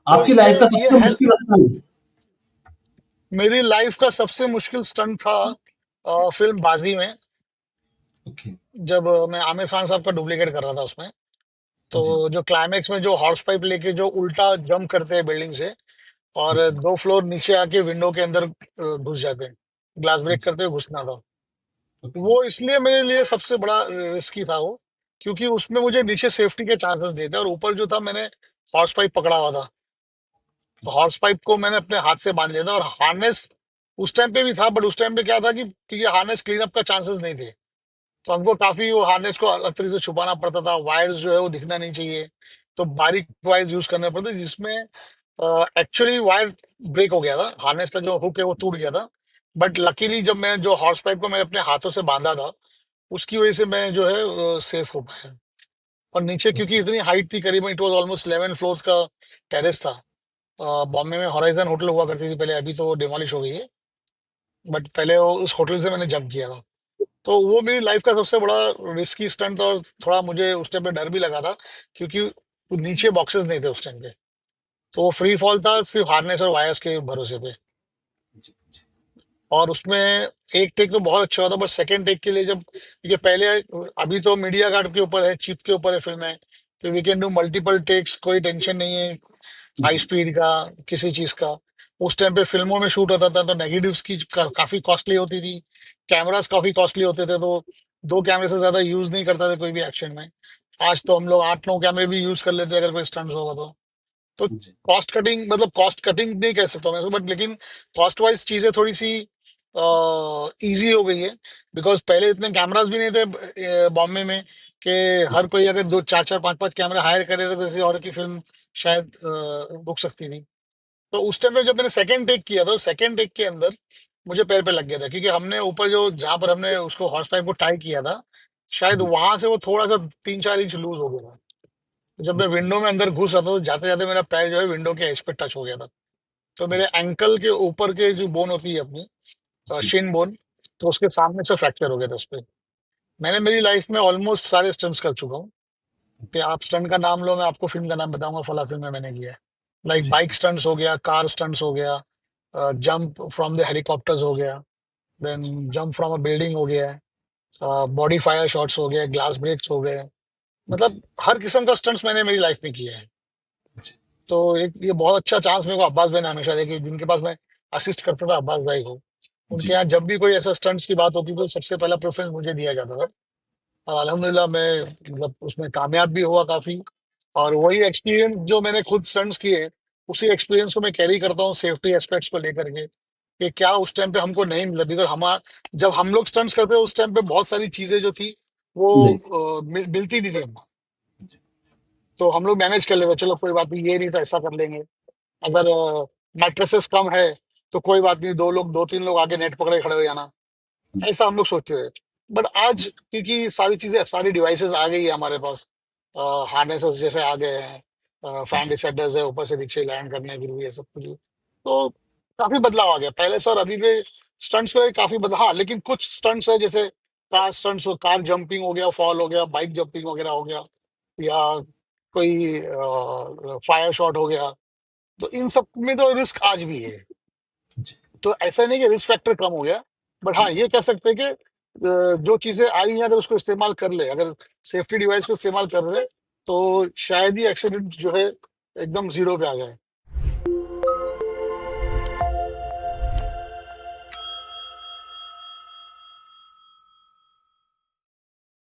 तो आपकी लाइफ का ये सबसे हेल्प। मुश्किल स्टंट? मेरी लाइफ का सबसे मुश्किल स्टंट था फिल्म बाजी में, ओके। जब मैं आमिर खान साहब का डुप्लीकेट कर रहा था उसमें। तो जी। जो क्लाइमेक्स में जो हॉर्स पाइप लेके जो उल्टा जंप करते हैं बिल्डिंग से, और जी। 2 फ्लोर नीचे आके विंडो के अंदर घुस जाते हैं, ग्लास ब्रेक जी। करते हुए घुसना था। ओके। वो इसलिए मेरे लिए सबसे बड़ा रिस्की था वो, क्योंकि उसमें मुझे नीचे सेफ्टी के चांसेस देते, और ऊपर जो था मैंने हॉर्स पाइप पकड़ा हुआ था। तो हॉर्स पाइप को मैंने अपने हाथ से बांध लिया था, और हार्नेस उस टाइम पे भी था, बट उस टाइम पे क्या था कि क्योंकि हार्नेस क्लीन अप का चांसेस नहीं थे, तो हमको काफी वो हार्नेस को अलग तरीके से छुपाना पड़ता था। वायर्स जो है वो दिखना नहीं चाहिए, तो बारीक वायर्स यूज करने पड़ते, जिसमें एक्चुअली वायर ब्रेक हो गया था, हार्नेस का जो हुक है वो टूट गया था। बट लकीली जब मैं जो हॉर्स पाइप को मैंने अपने हाथों से बांधा था, उसकी वजह से मैं जो है सेफ हो पाया। और नीचे क्योंकि ओके। इतनी हाइट थी, करीबन इट वाज ऑलमोस्ट 11 फ्लोर का टेरेस था। बॉम्बे में हॉराइजन होटल हुआ करती थी पहले, अभी तो वो डिमोलिश हो गई है, बट पहले वो उस होटल से मैंने जंप किया था। तो वो मेरी लाइफ का सबसे बड़ा रिस्की स्टंट था, और थोड़ा मुझे उस टाइम पे डर भी लगा था, क्योंकि वो नीचे बॉक्सेस नहीं थे उस टाइम पे। तो वो फ्री फॉल था सिर्फ हार्नेस और वायर्स के भरोसे पे। जी। जी। और उसमें एक टेक तो बहुत अच्छा होता, बट सेकंड टेक के लिए जब, क्योंकि पहले, अभी तो मीडिया कार्ड के ऊपर है, चिप के ऊपर है फिल्म है, तो we can do multiple takes, कोई टेंशन नहीं है हाई जी। स्पीड का, किसी चीज का। उस टाइम पे फिल्मों में शूट होता था तो नेगेटिव्स की काफी कॉस्टली होती थी, कैमरास काफी कॉस्टली होते थे, तो 2 कैमरे से ज्यादा यूज नहीं करता था कोई भी एक्शन में। आज तो हम लोग 8-9 कैमरे भी यूज कर लेते हैं अगर कोई स्टंट्स होगा तो जी। कॉस्ट कटिंग, मतलब कॉस्ट कटिंग नहीं कह सकता मैं, बट लेकिन कॉस्ट वाइज चीजें थोड़ी सी इजी हो गई है। बिकॉज पहले इतने कैमरास भी नहीं थे बॉम्बे में, कि हर जी। कोई अगर 2 4 4 5 5 कैमरा हायर करे तो जैसे और की फिल्म शायद रुक सकती थी। तो उस टाइम पे जब मैंने सेकंड टेक किया था, सेकंड टेक के अंदर मुझे पैर पे लग गया था, क्योंकि हमने ऊपर जो जहां पर हमने उसको हॉर्स पाइप को टाई किया था, शायद जी। वहां से वो थोड़ा सा 3-4 इंच लूज हो गया था। तो जब मैं ओके। विंडो में अंदर घुस रहा था, तो जाते जाते मेरा पैर जो है विंडो के एज पे टच हो गया था। तो मेरे ओके। एंकल के ऊपर के जो बोन होती है अपनी, जी। शिन बोन, तो उसके सामने से फ्रैक्चर हो गया था उस पे। मैंने मेरी लाइफ में ऑलमोस्ट सारे स्टंट्स कर चुका हूँ, कि आप स्टंट का नाम लो, मैं आपको फिल्म का नाम बताऊंगा, फला फिल्म में मैंने किया है। लाइक जी। बाइक स्टंट्स हो गया, कार स्टंट्स हो गया, जंप फ्रॉम द हेलीकॉप्टर्स हो गया, देन जी। जंप फ्रॉम अ बिल्डिंग हो गया, बॉडी फायर शॉट्स हो गए, ग्लास ब्रेक्स हो गए। जी। मतलब हर किस्म का स्टंट्स मैंने मेरी लाइफ में किया है। जी। तो एक ये बहुत अच्छा चांस मेरे को अब्बास भाई ने हमेशा दिया, कि जिनके पास मैं असिस्ट करता था अब्बास भाई को, उनके जी। यहाँ जब भी कोई ऐसा स्टंट्स की बात होती तो सबसे पहला प्रेफरेंस मुझे दिया जाता था। और अल्हम्दुलिल्लाह मैं मतलब उसमें कामयाब भी हुआ काफी। और वही एक्सपीरियंस जो मैंने खुद स्टंट्स किए, उसी एक्सपीरियंस को मैं कैरी करता हूँ सेफ्टी एस्पेक्ट्स को लेकर के, कि क्या उस टाइम पे हमको नहीं मिला, बिकॉज हम जब हम लोग स्टंट्स करते उस टाइम पे बहुत सारी चीजें जो थी वो नहीं। मिलती नहीं थी हमको। जी। तो हम लोग मैनेज कर लेते, चलो कोई बात नहीं, ये नहीं तो ऐसा कर लेंगे। अगर मैट्रेसेस कम है तो कोई बात नहीं, 2 लोग 2-3 लोग आगे नेट पकड़े खड़े हो जाना, ऐसा हम लोग सोचते थे। बट आज क्योंकि सारी चीजें, सारी डिवाइसेस आ गई है हमारे पास, हार्नेसेस जैसे आ गए हैं, फैन जी। डिसाइडर्स है ऊपर से नीचे लैंड करने के लिए, सब कुछ, तो काफी बदलाव आ गया पहले से और अभी के स्टंट्स में काफी बदलाव। हाँ, लेकिन कुछ स्टंट्स है जैसे कार स्टंट्स, कार जंपिंग हो गया, फॉल हो गया, बाइक जंपिंग वगैरह हो गया, या कोई फायर शॉट हो गया, तो इन सब में तो रिस्क आज भी है। जी। तो ऐसा नहीं कि रिस्क फैक्टर कम हो गया, बट हाँ ये कह सकते हैं कि जो चीजें आई हैं अगर उसको इस्तेमाल कर ले, अगर सेफ्टी डिवाइस को इस्तेमाल कर ले, तो शायद ही एक्सीडेंट जो है एकदम जीरो पे आ जाए।